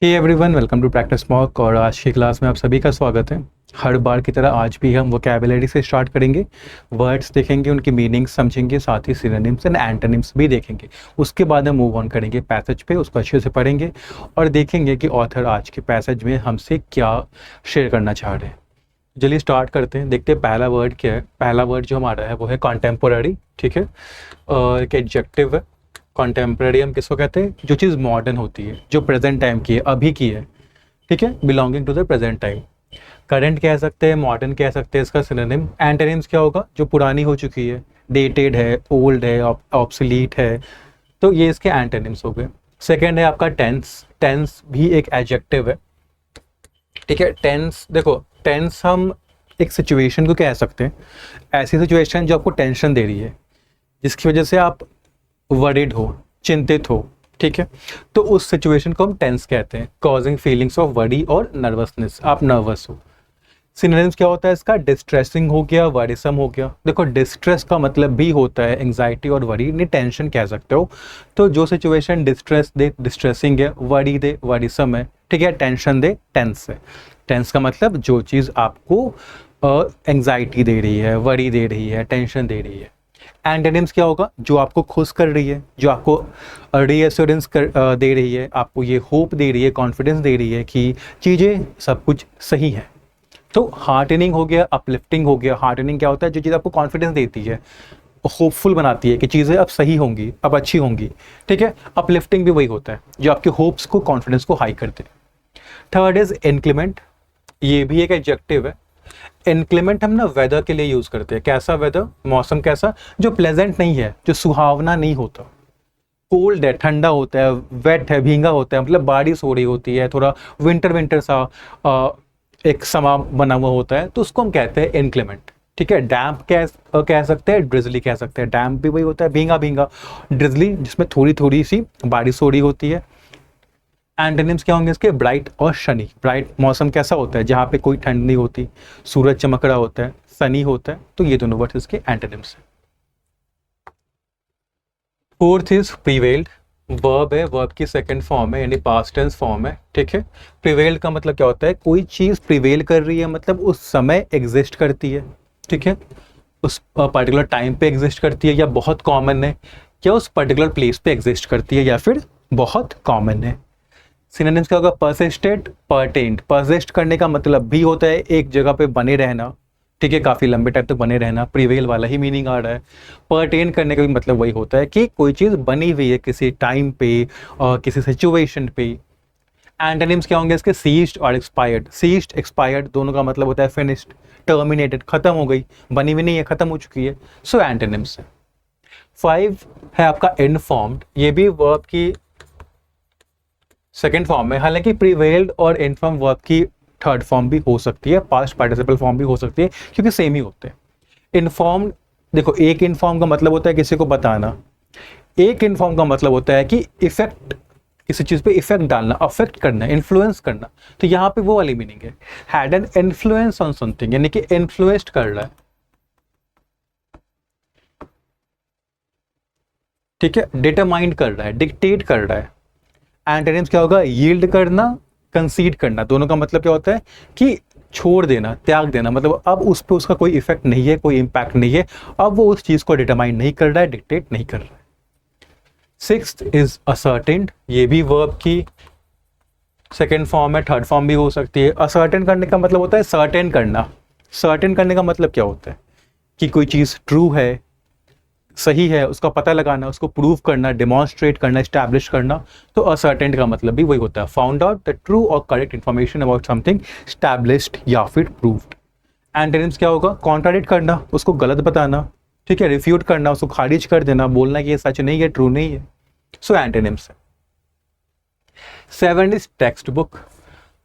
Hey everyone, welcome to practice mock. और आज की क्लास में आप सभी का स्वागत है। हर बार की तरह आज भी हम वोकैबुलरी से स्टार्ट करेंगे। वर्ड्स देखेंगे, उनकी मीनिंग समझेंगे, साथ ही सिनोनिम्स एंड एंटोनिम्स भी देखेंगे। उसके बाद हम मूव ऑन करेंगे पैसेज पे, उसको अच्छे से पढ़ेंगे और देखेंगे कि ऑथर आज के पैसेज में हमसे क्या शेयर करना चाह रहे हैं। चलिए स्टार्ट करते हैं, देखते हैं पहला वर्ड क्या है। पहला वर्ड जो हमारा है वो है कॉन्टेम्पोररी। ठीक है, और एक एडजेक्टिव है। कॉन्टेम्पररी हम किसको कहते हैं? जो चीज़ मॉडर्न होती है, जो प्रेजेंट टाइम की है, अभी की है। ठीक है, belonging to the present time. Current कह सकते हैं, मॉडर्न कह सकते हैं। इसका सिनोनिम एंटोनिम्स क्या होगा? जो पुरानी हो चुकी है, डेटेड है, ओल्ड है, ऑब्सोलीट है। तो ये इसके एंटोनिम्स हो गए। सेकेंड है आपका टेंस। टेंस भी एक एडजेक्टिव है। ठीक है, टेंस देखो, टेंस हम एक सिचुएशन को कह सकते हैं, ऐसी सिचुएशन जो आपको टेंशन दे रही है, जिसकी वजह से आप वरीड हो, चिंतित हो। ठीक है, तो उस सिचुएशन को हम टेंस कहते हैं, कॉजिंग फीलिंग्स ऑफ वरी और नर्वसनेस। आप नर्वस हो। सिनोनिम्स क्या होता है इसका? डिस्ट्रेसिंग हो गया, वरीसम हो गया। देखो, डिस्ट्रेस का मतलब भी होता है एंग्जाइटी और वरी, नहीं टेंशन कह सकते हो। तो जो सिचुएशन डिस्ट्रेस दे, डिस्ट्रेसिंग है, वरी दे, वरीसम है। ठीक है, टेंशन दे, टेंस है। टेंस का मतलब जो चीज़ आपको एंग्जाइटी दे रही है, वरी दे रही है, टेंशन दे रही है। एंटोनिम्स क्या होगा? जो आपको खुश कर रही है, जो आपको रीएश्योरेंस दे रही है, आपको ये होप दे रही है, कॉन्फिडेंस दे रही है कि चीज़ें सब कुछ सही है। तो हार्टनिंग हो गया, अपलिफ्टिंग हो गया। हार्टनिंग क्या होता है? जो चीज़ आपको कॉन्फिडेंस देती है, होपफुल बनाती है कि चीज़ें अब सही होंगी, अब अच्छी होंगी। ठीक है, अपलिफ्टिंग भी वही होता है, जो आपके होप्स को, कॉन्फिडेंस को हाई करते हैं। Third is inclement. ये भी एक एडजेक्टिव है। इनक्लीमेंट हम ना वेदर के लिए यूज करते हैं। कैसा वेदर? मौसम कैसा? जो प्लेजेंट नहीं है, जो सुहावना नहीं होता। कोल्ड है, ठंडा होता है, वेट है, भींगा होता है, मतलब बारिश हो रही होती है, थोड़ा विंटर विंटर सा एक समा बना हुआ होता है, तो उसको हम कहते हैं इनक्लीमेंट। ठीक है, डैम्प कह सकते हैं, ड्रिजली कह सकते हैं। डैम्प भी वही होता है, भींगा भींगा। ड्रिजली जिसमें थोड़ी थोड़ी सी बारिश हो रही होती है। एंटोनिम्स क्या होंगे इसके? ब्राइट और शनी। ब्राइट मौसम कैसा होता है? जहाँ पे कोई ठंड नहीं होती, सूरज चमक रहा होता है, सनी होता है। तो ये दोनों वर्ड्स इसके एंटोनिम्स हैं। Fourth is prevailed. वर्ब है, वर्ब की सेकंड फॉर्म है, यानी पास्ट टेंस फॉर्म है। ठीक है, प्रीवेल्ड का मतलब क्या होता है? कोई चीज़ प्रीवेल कर रही है, मतलब उस समय एग्जिस्ट करती है। ठीक है, उस पर्टिकुलर टाइम पे एग्जिस्ट करती है, या बहुत कॉमन है, या उस पर्टिकुलर प्लेस पे एग्जिस्ट करती है, या फिर बहुत कॉमन है। सिनोनिम्स क्या होगा? परसिस्टेड, परटेन्ड। परसिस्ट करने का मतलब भी होता है एक जगह पे बने रहना। ठीक है, काफ़ी लंबे टाइम तक बने रहना, प्रीवेल वाला ही मीनिंग आ रहा है। परटेन करने का भी मतलब वही होता है कि कोई चीज़ बनी हुई है किसी टाइम पे और किसी सिचुएशन पे। एंटोनिम्स क्या होंगे इसके? सीज्ड और एक्सपायर्ड। सीज्ड, एक्सपायर्ड दोनों का मतलब होता है फिनिश्ड, टर्मिनेटेड, खत्म हो गई, बनी हुई नहीं है, खत्म हो चुकी है। सो एंटोनिम्स है। 5 है आपका इनफॉर्म्ड। ये भी वर्ब की सेकेंड फॉर्म में, हालांकि प्रीवेल्ड और इनफॉर्म वर्ब की थर्ड फॉर्म भी हो सकती है, पास्ट पार्टिसिपल फॉर्म भी हो सकती है, क्योंकि सेम ही होते हैं। इनफॉर्म्ड, देखो, एक इनफॉर्म का मतलब होता है किसी को बताना, एक इनफॉर्म का मतलब होता है कि इफेक्ट, किसी चीज पे इफेक्ट डालना, अफेक्ट करना, इन्फ्लुएंस करना। तो यहाँ पे वो वाली मीनिंग है, had an influence on something, यानी कि इन्फ्लुएंस्ड कर रहा है। ठीक है, डिटरमाइंड कर रहा है, डिक्टेट कर रहा है। एंटोनिम्स क्या होगा? यील्ड करना, कंसीड करना। दोनों का मतलब क्या होता है कि छोड़ देना, त्याग देना, मतलब अब उस पर उसका कोई इफेक्ट नहीं है, कोई इंपैक्ट नहीं है, अब वो उस चीज को डिटरमाइन नहीं कर रहा है, डिक्टेट नहीं कर रहा है। 6th is ascertained. ये भी वर्ब की सेकेंड फॉर्म है, थर्ड फॉर्म भी हो सकती है। असर्टेन करने का मतलब होता है सर्टेन करना। सर्टेन करने का मतलब क्या होता है? कि कोई चीज ट्रू है, सही है, उसका पता लगाना, उसको प्रूव करना, डिमॉन्स्ट्रेट करना, एस्टैब्लिश करना। तो असर्टेंट का मतलब भी वही होता है, फाउंड आउट द ट्रू और correct information about something, established या फिर प्रूव्ड। एंटोनिम्स क्या होगा? कॉन्ट्राडिक्ट करना, उसको गलत बताना। ठीक है, रिफ्यूट करना, उसको खारिज कर देना, बोलना कि ये सच नहीं है, ट्रू नहीं है। सो एंटोनिम्स है। 7 इज टेक्स्ट बुक।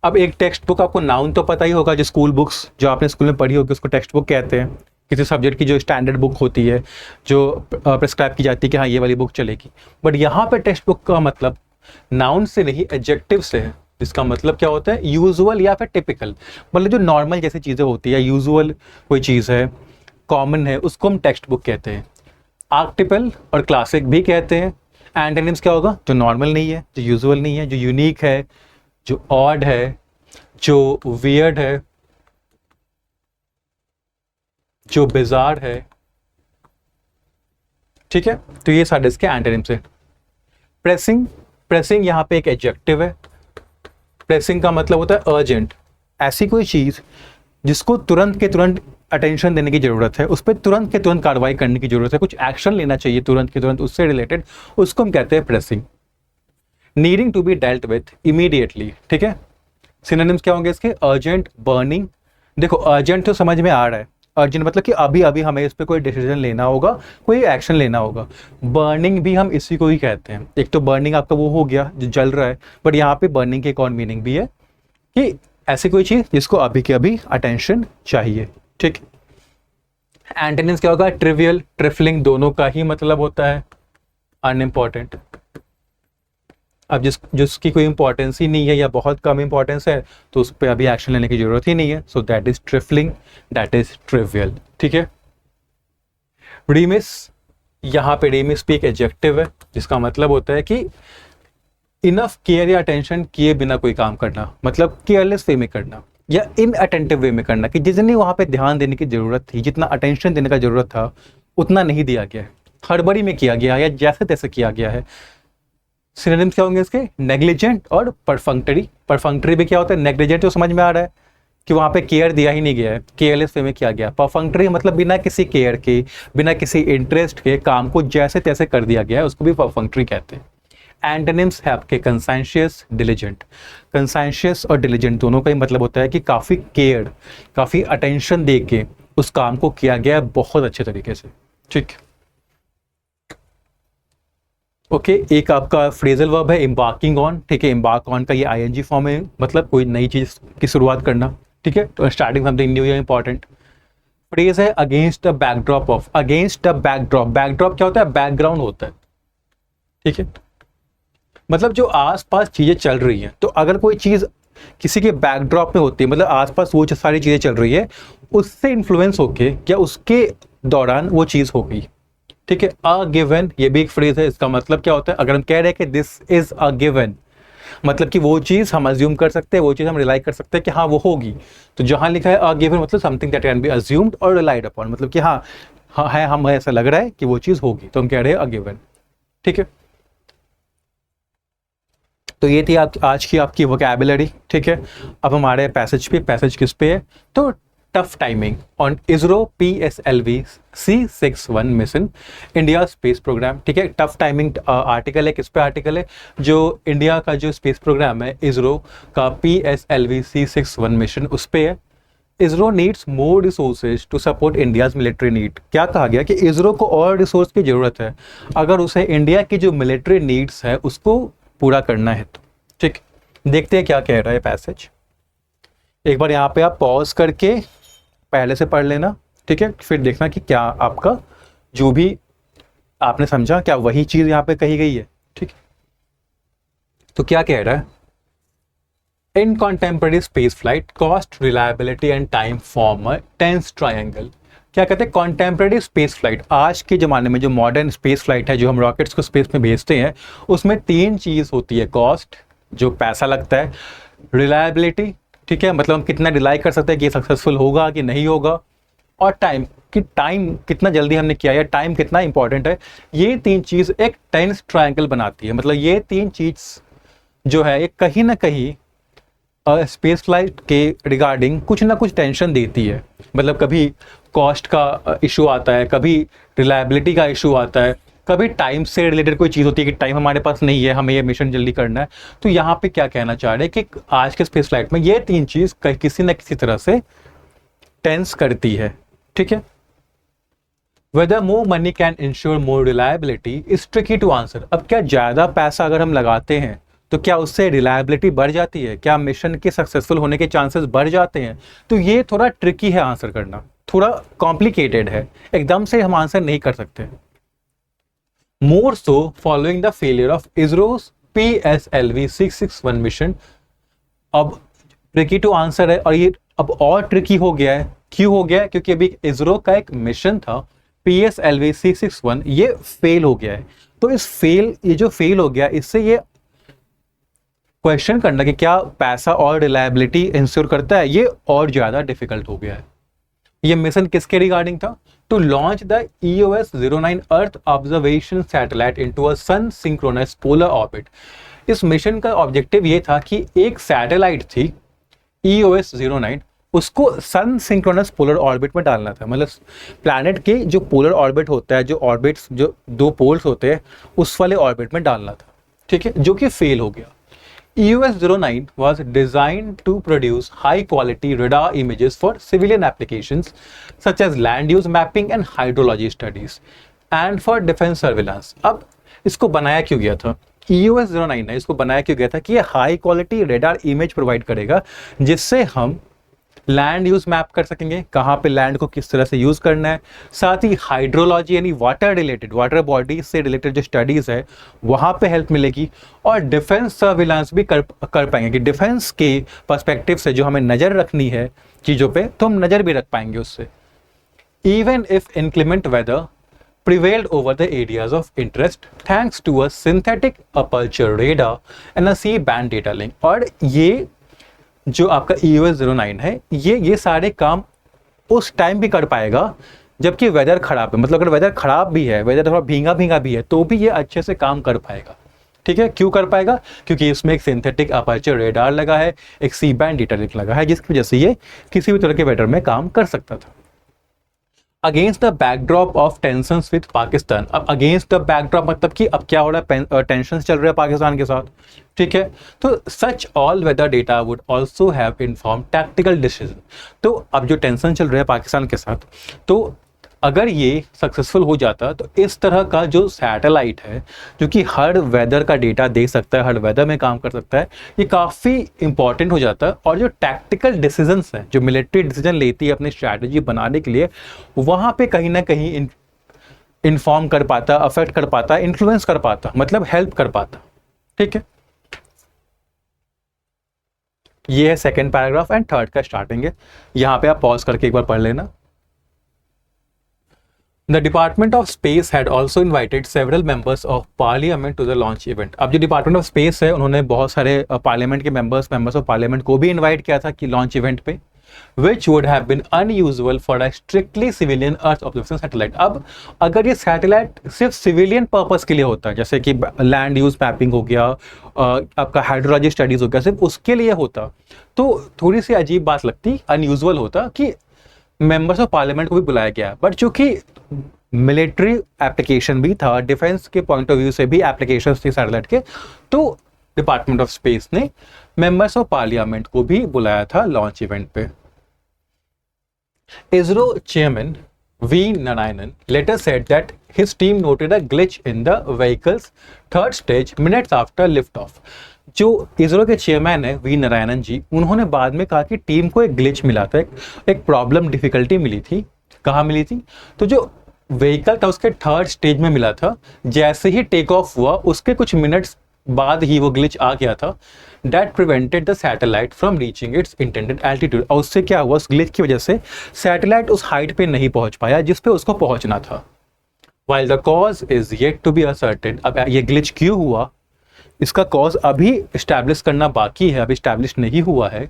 अब एक टेक्स्ट बुक, आपको नाउन तो पता ही होगा, जो स्कूल बुक्स जो आपने स्कूल में पढ़ी होगी उसको टेक्स्ट बुक कहते हैं। किसी सब्जेक्ट की जो स्टैंडर्ड बुक होती है, जो प्रिस्क्राइब की जाती है कि हाँ ये वाली बुक चलेगी। बट यहाँ पे टेक्स्ट बुक का मतलब नाउन से नहीं, एडजेक्टिव से है, जिसका मतलब क्या होता है? यूजुअल या फिर टिपिकल, मतलब जो नॉर्मल जैसी चीज़ें होती है, यूजुअल कोई चीज़ है, कॉमन है, उसको हम टेक्स्ट बुक कहते हैं। आर्टिकल और क्लासिक भी कहते हैं। एंटोनिम्स क्या होगा? जो नॉर्मल नहीं है, जो यूजुअल नहीं है, जो यूनिक है, जो ऑड है, जो वियर्ड है, जो बिजार है, ठीक है। तो ये सारे इसके एंटोनिम्स है। प्रेसिंग, प्रेसिंग यहाँ पे एक एडजेक्टिव है। प्रेसिंग का मतलब होता है अर्जेंट, ऐसी कोई चीज जिसको तुरंत के तुरंत अटेंशन देने की जरूरत है, उस पर तुरंत के तुरंत कार्रवाई करने की जरूरत है, कुछ एक्शन लेना चाहिए तुरंत के तुरंत उससे रिलेटेड, उसको हम कहते हैं pressing. Needing to be dealt with immediately, ठीक है। सिनोनिम्स क्या होंगे इसके? Urgent, burning. देखो अर्जेंट तो समझ में आ रहा है, अर्जेंट मतलब कि अभी अभी हमें इस पर कोई डिसीजन लेना होगा, कोई एक्शन लेना होगा। बर्निंग भी हम इसी को ही कहते हैं। एक तो बर्निंग आपका वो हो गया जो जल रहा है, बट यहाँ पे बर्निंग की एक और मीनिंग भी है कि ऐसी कोई चीज जिसको अभी के अभी अटेंशन चाहिए, ठीक। एंटोनिम्स क्या होगा? ट्रिवियल, ट्रिफलिंग, दोनों का ही मतलब होता है अनइम्पॉर्टेंट। अब जिसकी कोई इंपॉर्टेंस ही नहीं है या बहुत कम इंपॉर्टेंस है तो उस पर अभी एक्शन लेने की जरूरत ही नहीं है, so that is trifling, that is trivial, ठीक है। रीमिस, यहाँ पे रीमिस भी एक एडजेक्टिव है जिसका मतलब होता है कि इनफ केयर या अटेंशन किए बिना कोई काम करना, मतलब केयरलेस वे में करना या इनअटेंटिव वे में करना, कि जितनी वहां पे ध्यान देने की जरूरत थी, जितना अटेंशन देने का जरूरत था, उतना नहीं दिया गया है, हड़बड़ी में किया गया है या जैसे तैसे किया गया है। सिनोनिम्स क्या होंगे इसके? नेग्लिजेंट और परफंक्टरी। परफंक्टरी भी क्या होता है? नेग्लिजेंट तो समझ में आ रहा है कि वहां पे केयर दिया ही नहीं गया है, केयरलेस वे में किया गया। परफंक्टरी मतलब बिना किसी केयर के, बिना किसी इंटरेस्ट के काम को जैसे तैसे कर दिया गया है, उसको भी परफंक्टरी कहते हैं। एंटोनिम्स है आपके कंसाइंशियस, डिलीजेंट। कंसाइंशियस और डिलीजेंट दोनों का ही मतलब होता है कि काफी केयर, काफी अटेंशन दे के उस काम को किया गया है बहुत अच्छे तरीके से, ठीक। ओके, एक आपका फ्रेजल वर्ब है एम्बार्किंग ऑन, ठीक है। एम्बार्क ऑन का ये आईएनजी फॉर्म है, मतलब कोई नई चीज की शुरुआत करना, ठीक है। तो स्टार्टिंग समथिंग न्यू या इंपॉर्टेंट। फ्रेज है against the backdrop of. Against the backdrop, backdrop क्या होता है? बैकग्राउंड होता है, ठीक है। मतलब जो आसपास चीजें चल रही हैं, तो अगर कोई चीज किसी के बैकड्रॉप में होती है, मतलब आसपास वो जो सारी चीजें चल रही है उससे इन्फ्लुएंस होके या उसके दौरान वो चीज हो गई, ठीक है। अ गिवन, ये भी एक फ्रेज है, इसका मतलब क्या होता है? अगर हम कह रहे हैं कि दिस इज अ गिवन, मतलब कि वो चीज हम अज्यूम कर सकते हैं, वो चीज हम रिलाई कर सकते हैं कि हाँ वो होगी। तो जहां लिखा है अ गिवन मतलब something that can be assumed और रिलाइड अपॉन, मतलब कि हाँ हाँ है, हमें ऐसा लग रहा है कि वो चीज होगी, तो हम कह रहे हैं अ गिवन, ठीक है। तो ये थी आज की आपकी वोकैबुलरी, ठीक है। अब हमारे पैसेज पे, पैसेज किस पे है? तो tough timing on ISRO PSLV C61 mission India space programme, ठीक है। टफ टाइमिंग आर्टिकल है, किस पे आर्टिकल है? जो इंडिया का जो स्पेस प्रोग्राम है इसरो का PSLV C61 मिशन, उस पे है। ISRO needs more resources to support India's military need. क्या कहा गया कि इसरो को और रिसोर्स की जरूरत है अगर उसे इंडिया की जो मिलिट्री नीड्स है उसको पूरा करना है तो, ठीक। देखते हैं क्या कह रहा है पैसेज। एक बार यहाँ पे आप पॉज करके पहले से पढ़ लेना, ठीक है, फिर देखना कि क्या आपका जो भी आपने समझा क्या वही चीज यहाँ पे कही गई है, ठीक। तो क्या कह रहा है? In contemporary space flight cost, reliability and time form a tense triangle. क्या कहते हैं? कॉन्टेम्पररी स्पेस फ्लाइट, आज के ज़माने में जो मॉडर्न स्पेस फ्लाइट है, जो हम रॉकेट्स को स्पेस में भेजते हैं, उसमें तीन चीज़ होती है। कॉस्ट, जो पैसा लगता है, रिलायबिलिटी, ठीक है, मतलब हम कितना रिलाई कर सकते हैं कि ये सक्सेसफुल होगा कि नहीं होगा, और टाइम, कि टाइम कितना जल्दी हमने किया या टाइम कितना इंपॉर्टेंट है। ये तीन चीज़ एक टेंस ट्रायंगल बनाती है। मतलब ये तीन चीज़ जो है ये कहीं ना कहीं स्पेस फ्लाइट के रिगार्डिंग कुछ ना कुछ टेंशन देती है। मतलब कभी कॉस्ट का इशू आता है, कभी रिलायबिलिटी का इशू आता है, कभी टाइम से रिलेटेड कोई चीज़ होती है कि टाइम हमारे पास नहीं है, हमें ये मिशन जल्दी करना है। तो यहाँ पे क्या कहना चाह रहे हैं कि आज के स्पेस फ्लाइट में ये तीन चीज़ किसी न किसी तरह से टेंस करती है, ठीक है। Whether more money can ensure more reliability is tricky to answer। अब क्या ज़्यादा पैसा अगर हम लगाते हैं तो क्या उससे रिलायबिलिटी बढ़ जाती है? क्या मिशन के सक्सेसफुल होने के चांसेस बढ़ जाते हैं? तो ये थोड़ा ट्रिकी है आंसर करना, थोड़ा कॉम्प्लिकेटेड है, एकदम से हम आंसर नहीं कर सकते। More so following the failure of ISRO's PSLV 661 मिशन। अब ट्रिकी टू आंसर है और ये अब और ट्रिकी हो गया है। क्यों हो गया है? क्योंकि अभी इसरो का एक मिशन था PSLV C61, ये फेल हो गया है। तो ये जो फेल हो गया, इससे ये क्वेश्चन करना कि क्या पैसा और रिलायबिलिटी इंश्योर करता है, ये और ज़्यादा डिफिकल्ट हो गया है। ये मिशन किसके रिगार्डिंग था? To launch the EOS-09 earth observation satellite into a sun synchronous polar orbit. इस मिशन का ऑब्जेक्टिव ये था कि एक सैटेलाइट थी EOS-09, उसको सन सिंक्रोनस पोलर ऑर्बिट में डालना था। मतलब प्लैनेट के जो पोलर ऑर्बिट होता है, जो ऑर्बिट्स, जो दो पोल्स होते हैं, उस वाले ऑर्बिट में डालना था, ठीक है, जो कि फेल हो गया। EOS-09 was designed to produce high-quality radar images for civilian applications such as land use mapping and hydrology studies and for defense surveillance। अब इसको बनाया क्यों गया था? EOS-09 ने इसको बनाया क्यों गया था कि ये high quality radar image provide करेगा, जिससे हम लैंड यूज मैप कर सकेंगे, कहाँ पे लैंड को किस तरह से यूज करना है, साथ ही हाइड्रोलॉजी यानी वाटर रिलेटेड, वाटर बॉडी से रिलेटेड जो स्टडीज है वहाँ पे हेल्प मिलेगी, और डिफेंस सर्विलांस भी कर पाएंगे कि डिफेंस के पर्सपेक्टिव से जो हमें नज़र रखनी है चीज़ों पे, तो हम नज़र भी रख पाएंगे उससे। Even if inclement weather prevailed over the areas of interest thanks to a synthetic aperture radar and a C-band data link। और ये जो आपका EOS-09 है, ये सारे काम उस टाइम भी कर पाएगा जबकि वेदर खराब है। मतलब अगर वेदर खराब भी है, वेदर थोड़ा भींगा भींगा भी है, तो भी ये अच्छे से काम कर पाएगा, ठीक है। क्यों कर पाएगा? क्योंकि इसमें एक सिंथेटिक अपर्चर रेडार लगा है, एक C-band डेटा लिंक लगा है, जिसकी वजह से ये किसी भी तरह के वेदर में काम कर सकता था। Against the backdrop of tensions with Pakistan. अब अगेंस्ट द बैकड्रॉप मतलब कि अब क्या हो रहा है, टेंशन चल रहा है पाकिस्तान के साथ, ठीक है। तो such all weather data would also have inform tactical decision. तो अब जो टेंशन चल रहा है पाकिस्तान के साथ, तो अगर ये सक्सेसफुल हो जाता तो इस तरह का जो सैटेलाइट है जो कि हर वेदर का डेटा दे सकता है, हर वेदर में काम कर सकता है, ये काफ़ी इंपॉर्टेंट हो जाता है। और जो टैक्टिकल डिसीजंस हैं, जो मिलिट्री डिसीजन लेती है अपनी स्ट्रैटेजी बनाने के लिए, वहाँ पे कहीं ना कहीं इन्फॉर्म कर पाता, अफेक्ट कर पाता, इन्फ्लुएंस कर पाता, मतलब हेल्प कर पाता, ठीक है। ये है सेकेंड पैराग्राफ एंड थर्ड का स्टार्टिंग है। यहाँ पे आप पॉज करके एक बार पढ़ लेना। The Department of Space had also invited several members of Parliament to the launch event। अब जो Department of Space है, उन्होंने बहुत सारे पार्लियामेंट के मेंबर्स ऑफ पार्लियामेंट को भी इनवाइट किया था कि लॉन्च इवेंट पे, which would have been unusual for a strictly civilian Earth observation satellite। अब अगर ये सैटेलाइट सिर्फ सिविलियन पर्पस के लिए होता है, जैसे कि लैंड यूज मैपिंग हो गया, आपका हाइड्रोलॉजी स्टडीज हो गया, सिर्फ उसके लिए होता तो थोड़ी सी अजीब बात लगती, अनयूजुअल होता कि मेंबर्स ऑफ पार्लियामेंट को भी बुलाया गया। बट चूंकि मिलिट्री एप्लीकेशन भी था, डिफेंस के पॉइंट ऑफ व्यू से भी एप्लीकेशंस थी सैटेलाइट के, तो डिपार्टमेंट ऑफ स्पेस ने मेंबर्स ऑफ पार्लियामेंट को भी बुलाया था लॉन्च इवेंट पे। ISRO chairman V. Narayanan later said that his team noted a glitch in the vehicle's third stage minutes after liftoff। जो इसरो के चेयरमैन है वी नारायणन जी, उन्होंने बाद में कहा कि टीम को एक ग्लिच मिला था, एक प्रॉब्लम, डिफिकल्टी मिली थी। कहाँ मिली थी? तो जो व्हीकल था उसके थर्ड स्टेज में मिला था। जैसे ही टेक ऑफ हुआ उसके कुछ मिनट्स बाद ही वो ग्लिच आ गया था। That prevented the satellite from reaching its intended altitude। और उससे क्या हुआ, उस ग्लिच की वजह से सैटेलाइट उस हाइट पे नहीं पहुंच पाया जिस पे उसको पहुंचना था। While the cause is yet to be ascertained। अब ये ग्लिच क्यों हुआ, इसका कॉज अभी इस्टेब्लिश करना बाकी है, अभी इस्टेब्लिश नहीं हुआ है।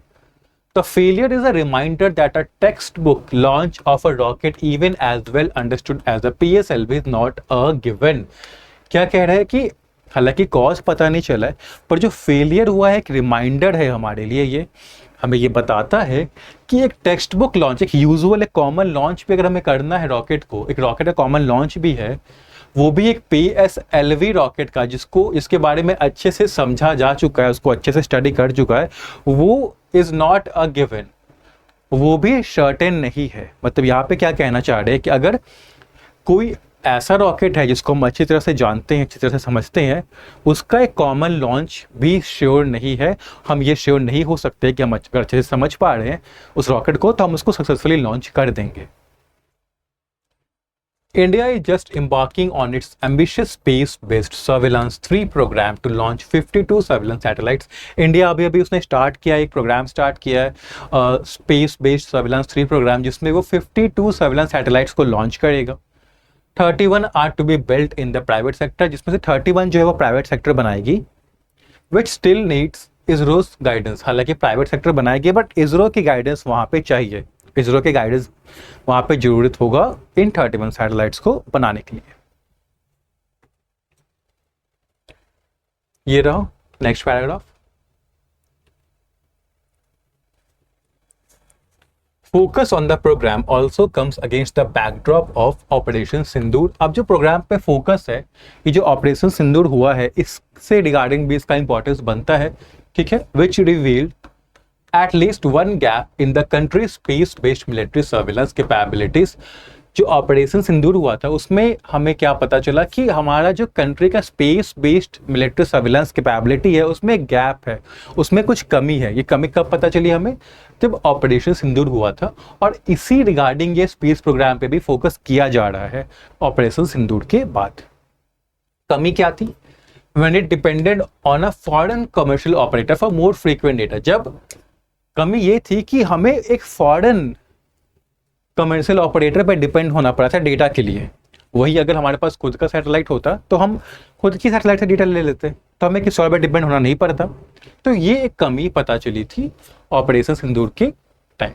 The failure is a reminder that a textbook launch of a rocket, even as well understood as a PSLV, is not a given। क्या कह रहा है कि हालांकि कॉज पता नहीं चला है, पर जो फेलियर हुआ है एक रिमाइंडर है हमारे लिए। ये हमें ये बताता है कि एक टेक्स्ट बुक लॉन्च, एक यूजुअल, एक कॉमन लॉन्च भी अगर हमें करना है रॉकेट को, एक रॉकेट का कॉमन लॉन्च भी है, वो भी एक PSLV रॉकेट का, जिसको इसके बारे में अच्छे से समझा जा चुका है, उसको अच्छे से स्टडी कर चुका है, वो इज़ नॉट अ गिवन, वो भी सर्टेन नहीं है। मतलब यहाँ पे क्या कहना चाह रहे हैं कि अगर कोई ऐसा रॉकेट है जिसको हम अच्छी तरह से जानते हैं, अच्छी तरह से समझते हैं, उसका एक कॉमन लॉन्च भी श्योर नहीं है। हम ये श्योर नहीं हो सकते कि हम अगर अच्छे से समझ पा रहे हैं उस रॉकेट को, तो हम उसको सक्सेसफुली लॉन्च कर देंगे। India is just embarking on its ambitious space-based Surveillance 3 program to launch 52 surveillance satellites। India अभी उसने स्टार्ट किया, एक प्रोग्राम स्टार्ट किया है स्पेस बेस्ड सर्विलांस 3 प्रोग्राम, जिसमें वो 52 सर्विलांस सैटेलाइट्स को लॉन्च करेगा। 31 are to be built in the private sector, जिसमें से 31 जो है वो प्राइवेट सेक्टर बनाएगी, विच स्टिल नीड्स इसरो's गाइडेंस, हालांकि प्राइवेट सेक्टर बनाएगी बट इसरो की गाइडेंस वहाँ पे चाहिए, इसरो के गाइडेंस वहाँ पे जरूरत होगा इन 31 सैटेलाइट्स को बनाने के लिए। ये रहा next paragraph. Focus on the program also comes against the backdrop of operation Sindoor. अब जो प्रोग्राम पे फोकस है, ये जो ऑपरेशन सिंदूर हुआ है, इससे रिगार्डिंग भी इसका इंपॉर्टेंस बनता है, ठीक है, which revealed at least one gap in the country space based military surveillance capabilities. जो ऑपरेशन सिंदूर हुआ था उसमें हमें क्या पता चला कि हमारा जो कंट्री का space based military surveillance capability है उसमें गैप है, उसमें कुछ कमी है। ये कमी कब पता चली हमें? जब ऑपरेशन सिंदूर हुआ था, और इसी रिगार्डिंग ये स्पेस प्रोग्राम पे भी फोकस किया जा रहा है ऑपरेशन सिंदूर के बाद। कमी क्या थी? When it depended on a foreign commercial operator for more frequent data। जब कमी ये थी कि हमें एक फॉरेन कमर्शियल ऑपरेटर पर डिपेंड होना पड़ा था डेटा के लिए। वही अगर हमारे पास खुद का सैटेलाइट होता तो हम खुद की सैटेलाइट से डेटा ले लेते, तो हमें किसी और पर डिपेंड होना नहीं पड़ता। तो ये एक कमी पता चली थी ऑपरेशन सिंदूर के time.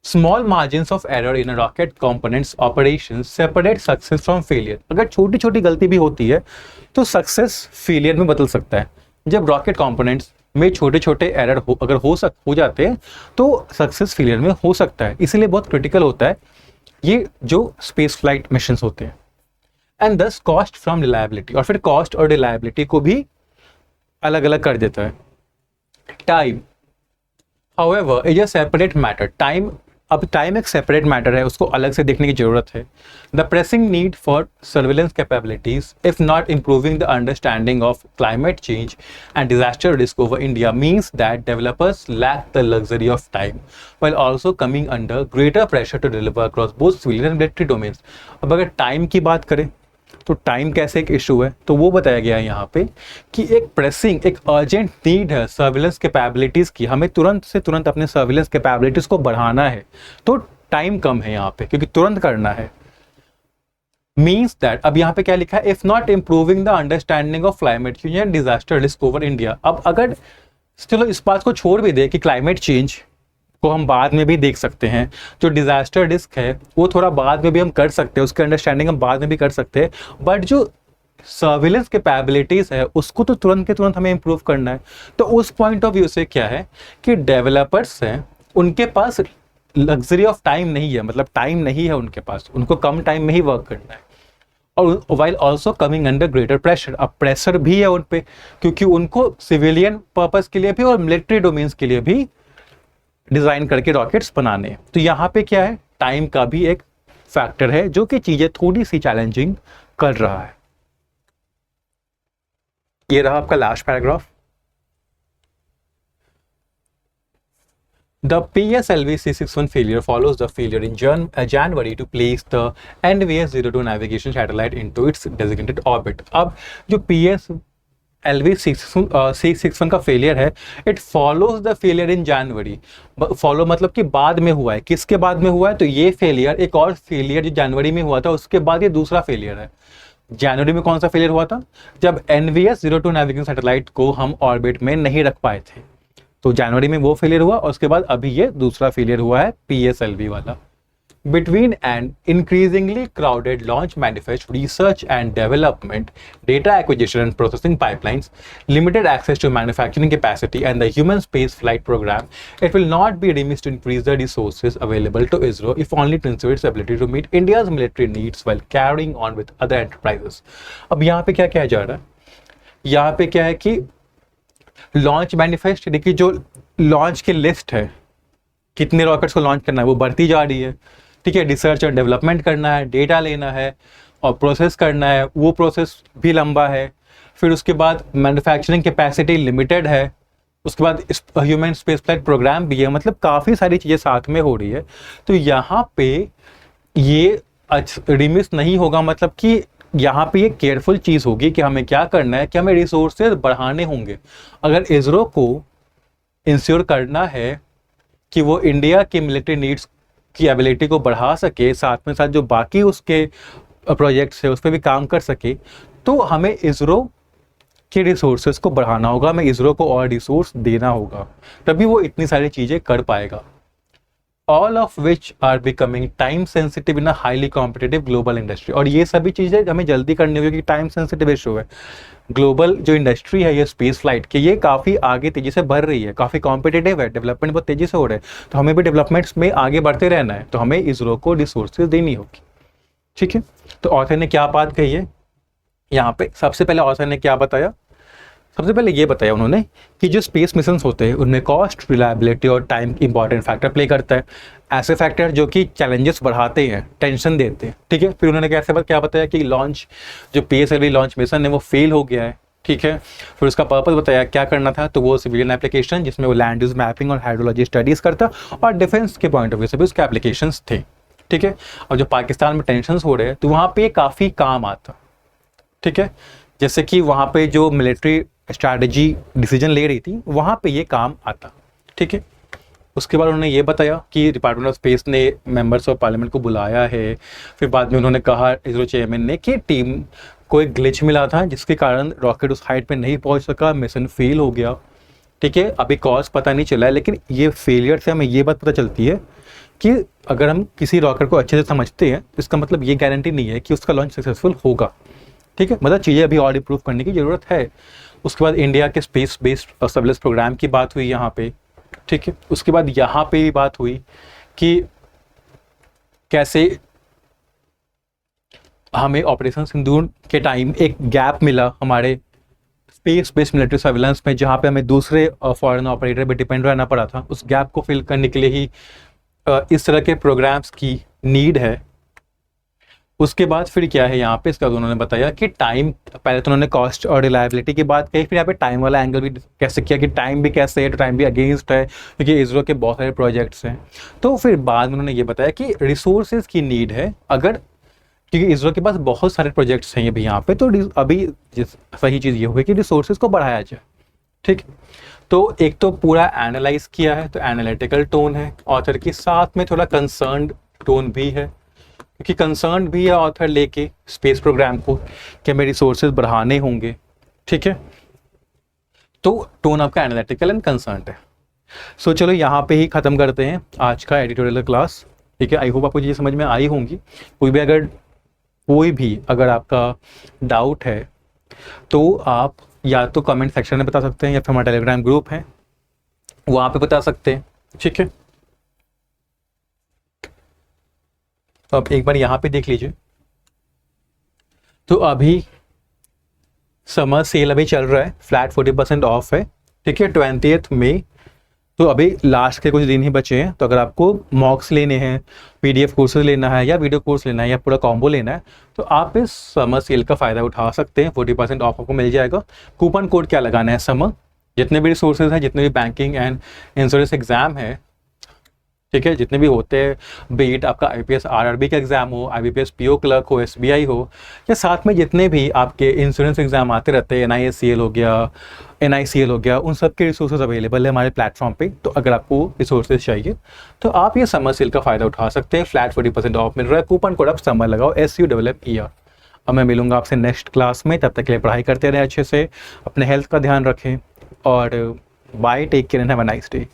Small margins of error in rocket components operation separate success from failure. अगर छोटी छोटी गलती भी होती है तो सक्सेस फेलियर में बदल सकता है। जब रॉकेट कंपोनेंट्स में छोटे छोटे एरर अगर हो जाते हैं तो सक्सेस फेलियर में हो सकता है। इसलिए बहुत क्रिटिकल होता है ये जो स्पेस फ्लाइट मिशंस होते हैं। एंड दस कॉस्ट फ्रॉम रिलायबिलिटी, और फिर कॉस्ट और रिलायबिलिटी को भी अलग अलग कर देता है। Time however is a separate matter. Time एक सेपरेट मैटर है, उसको अलग से देखने की जरूरत है। The pressing need for surveillance capabilities if not improving the understanding of climate change and disaster risk over India means that developers lack the luxury of time while also coming under greater pressure to deliver across both civilian and military domains। अब अगर time की बात करें तो time कैसे एक issue है, तो वो बताया गया है यहाँ पे कि एक प्रेसिंग, एक अर्जेंट नीड है सर्विलेंस कैपेबिलिटीज की। हमें तुरंत से तुरंत अपने सर्विलेंस कैपेबिलिटीज को बढ़ाना है, तो टाइम कम है यहाँ पे क्योंकि तुरंत करना है। मीन्स दैट, अब यहाँ पे क्या लिखा है, if not improving the understanding of climate change and disaster risk over India. अब अगर चलो इस बात को छोड़ भी दे कि क्लाइमेट चेंज को हम बाद में भी देख सकते हैं, जो डिजास्टर रिस्क है वो थोड़ा बाद में भी हम कर सकते हैं, उसकी अंडरस्टैंडिंग हम बाद में भी कर सकते हैं, बट जो सर्विलेंस कैपेबिलिटीज है उसको तो तुरंत के तुरंत हमें इंप्रूव करना है। तो उस पॉइंट ऑफ व्यू से क्या है कि डेवलपर्स हैं, उनके पास लग्जरी ऑफ टाइम नहीं है, मतलब टाइम नहीं है उनके पास, उनको कम टाइम में ही वर्क करना है। और while also coming under greater pressure, अब प्रेशर भी है उन पे क्योंकि उनको सिविलियन पर्पस के लिए भी और मिलिट्री डोमेन्स के लिए भी डिजाइन करके रॉकेट्स बनाने। तो यहाँ पे क्या है, टाइम का भी एक फैक्टर है जो कि चीजें थोड़ी सी चैलेंजिंग कर रहा है। ये रहा आपका last paragraph. The PSLV C61 failure follows the failure in January to place the NVS-02 navigation satellite into its designated orbit। अब जो PSLV C61 का फेलियर है, it follows the failure in January. Follow मतलब कि बाद में हुआ है। किसके बाद में हुआ है? तो ये फेलियर एक और फेलियर जो जनवरी में हुआ था उसके बाद ये दूसरा फेलियर है। जनवरी में कौन सा फेलियर हुआ था? जब NVS-02 नेविगेशन सैटेलाइट को हम ऑर्बिट में नहीं रख पाए थे, तो जनवरी में वो फेलियर हुआ और उसके बाद अभी ये दूसरा फेलियर हुआ है PSLV वाला। Between an increasingly crowded launch manifest, research and development, data acquisition and processing pipelines, limited access to manufacturing capacity, and the human space flight program, it will not be remiss to increase the resources available to ISRO, if only to ensure its ability to meet India's military needs while carrying on with other enterprises। अब यहाँ पे क्या किया जा रहा है? यहाँ पे क्या है कि लॉन्च मैनिफेस्ट, देखिए जो लॉन्च की लिस्ट है, कितने रॉकेट्स को लॉन्च करना है वो बढ़ती जा रही है, ठीक है। रिसर्च और डेवलपमेंट करना है, डेटा लेना है और प्रोसेस करना है, वो प्रोसेस भी लंबा है। फिर उसके बाद मैन्युफैक्चरिंग कैपेसिटी लिमिटेड है, उसके बाद ह्यूमन स्पेस फ्लाइट प्रोग्राम भी है, मतलब काफ़ी सारी चीज़ें साथ में हो रही है। तो यहाँ पे ये रिमिस नहीं होगा, मतलब कि यहाँ पे ये केयरफुल चीज़ होगी कि हमें क्या करना है कि हमें रिसोर्सेज बढ़ाने होंगे। अगर इसरो को इंश्योर करना है कि वो इंडिया की मिलिट्री नीड्स की एबिलिटी को बढ़ा सके, साथ में साथ जो बाकी उसके प्रोजेक्ट्स है उस पर भी काम कर सके, तो हमें इसरो कि रिसोर्सेज को बढ़ाना होगा, हमें इसरो को और रिसोर्स देना होगा, तभी वो इतनी सारी चीज़ें कर पाएगा। All of which are becoming time sensitive in a highly competitive global industry. और ये सभी चीज़ें हमें जल्दी करनी होगी, कि टाइम सेंसिटिव इशू है। ग्लोबल जो इंडस्ट्री है ये स्पेस फ्लाइट की, ये काफ़ी आगे तेज़ी से बढ़ रही है, काफ़ी कॉम्पिटिटिव है, डेवलपमेंट बहुत तेज़ी से हो रहा है, तो हमें भी डेवलपमेंट्स में आगे बढ़ते रहना है, तो हमें इसरो को रिसोर्सेज देनी होगी। ठीक है, तो ऑथर ने क्या बात कही है यहाँ पे? सबसे पहले ऑथर ने क्या बताया? सबसे पहले ये बताया उन्होंने कि जो स्पेस मिशंस होते हैं उनमें कॉस्ट, रिलायबिलिटी और टाइम इंपॉर्टेंट फैक्टर प्ले करता है। ऐसे फैक्टर जो कि चैलेंजेस बढ़ाते हैं, टेंशन देते हैं। ठीक है, फिर उन्होंने क्या बताया कि लॉन्च, जो PSLV लॉन्च मिशन है वो फेल हो गया है। ठीक है, फिर उसका पर्पस बताया क्या करना था, तो वो सिविलियन एप्लीकेशन जिसमें वो लैंड यूज मैपिंग और हाइड्रोलॉजी स्टडीज़ करता, और डिफेंस के पॉइंट ऑफ व्यू से भी उसके एप्लीकेशंस थे। ठीक है, और जो पाकिस्तान में टेंशन हो रहे हैं तो वहाँ पे ये काफ़ी काम आता। ठीक है, जैसे कि वहाँ पे जो मिलिट्री स्ट्रैटेजी डिसीजन ले रही थी वहाँ पे ये काम आता। ठीक है, उसके बाद उन्होंने ये बताया कि डिपार्टमेंट ऑफ स्पेस ने मेंबर्स ऑफ पार्लियामेंट को बुलाया है। फिर बाद में उन्होंने कहा इसरो चेयरमैन ने कि टीम को एक ग्लिच मिला था जिसके कारण रॉकेट उस हाइट पे नहीं पहुंच सका, मिशन फेल हो गया। ठीक है, अभी कॉज पता नहीं चला है, लेकिन ये फेलियर से हमें ये बात पता चलती है कि अगर हम किसी रॉकेट को अच्छे से समझते हैं तो इसका मतलब ये गारंटी नहीं है कि उसका लॉन्च सक्सेसफुल होगा। ठीक है, मतलब चीज़ें अभी और इम्प्रूव करने की ज़रूरत है। उसके बाद इंडिया के स्पेस बेस्ड सर्विलेंस प्रोग्राम की बात हुई यहाँ पे। ठीक है, उसके बाद यहाँ पे भी बात हुई कि कैसे हमें ऑपरेशन सिंदूर के टाइम एक गैप मिला हमारे स्पेस बेस्ड मिलिट्री सर्विलेंस में, जहाँ पे हमें दूसरे फॉरेन ऑपरेटर पे डिपेंड रहना पड़ा था। उस गैप को फिल करने के लिए ही इस तरह के प्रोग्राम्स की नीड है। उसके बाद फिर क्या है यहाँ पे, इसका उन्होंने बताया कि टाइम, पहले तो उन्होंने कॉस्ट और रिलायबिलिटी की बात कही, फिर यहाँ पे टाइम वाला एंगल भी कैसे किया कि टाइम भी कैसे है, तो टाइम भी अगेंस्ट है क्योंकि इसरो के बहुत सारे प्रोजेक्ट्स हैं। तो फिर बाद में उन्होंने ये बताया कि रिसोर्सेज की नीड है, अगर क्योंकि इसरो के पास बहुत सारे प्रोजेक्ट्स हैं ये भी यहाँ पे, तो अभी सही चीज़ ये हुई कि रिसोर्सेज को बढ़ाया जाए। ठीक, तो एक तो पूरा एनालाइज किया है, तो एनालिटिकल टोन है ऑथर की, साथ में थोड़ा कंसर्न्ड टोन भी है क्योंकि कंसर्न भी है ऑथर लेके स्पेस प्रोग्राम को कि हमें रिसोर्सेज बढ़ाने होंगे। ठीक है, तो टोन आपका एनालिटिकल एंड कंसर्न है। सो चलो यहाँ पे ही ख़त्म करते हैं आज का एडिटोरियल क्लास। ठीक है, आई होप आपको ये समझ में आई होंगी। कोई भी अगर आपका डाउट है तो आप या तो कमेंट सेक्शन में बता सकते हैं या फिर हमारा टेलीग्राम ग्रुप है वहाँ पे बता सकते हैं। ठीक है, तो अब एक बार यहाँ पे देख लीजिए, तो अभी समर सेल अभी चल रहा है, फ्लैट 40% ऑफ है। ठीक है, 20 मई, तो अभी लास्ट के कुछ दिन ही बचे हैं। तो अगर आपको मॉक्स लेने हैं, PDF कोर्सेज लेना है या वीडियो कोर्स लेना है या पूरा कॉम्बो लेना है, तो आप इस समर सेल का फ़ायदा उठा सकते हैं। 40% ऑफ आपको मिल जाएगा। कूपन कोड क्या लगाना है? समर। जितने भी रिसोर्सेज हैं, जितने भी बैंकिंग एंड इंश्योरेंस एग्जाम है, ठीक है, जितने भी होते हैं, बीट आपका IPS RRB का एग्जाम हो, IBPS PO क्लर्क हो, SBI हो, या साथ में जितने भी आपके इंश्योरेंस एग्जाम आते रहते हैं, NISCL हो गया, NICL हो गया, उन सब के रिसोर्सेज अवेलेबल है हमारे प्लेटफॉर्म पे। तो अगर आपको रिसोर्सेज चाहिए तो आप ये समर सेल का फ़ायदा उठा सकते हैं। फ्लैट 40% ऑफ मिल रहा है। कूपन कोड आप समर लगाओ, SUMMER। अब मैं मिलूंगा आपसे नेक्स्ट क्लास में, तब तक के लिए पढ़ाई करते रहें अच्छे से, अपने हेल्थ का ध्यान रखें, और bye, take care and have a nice day.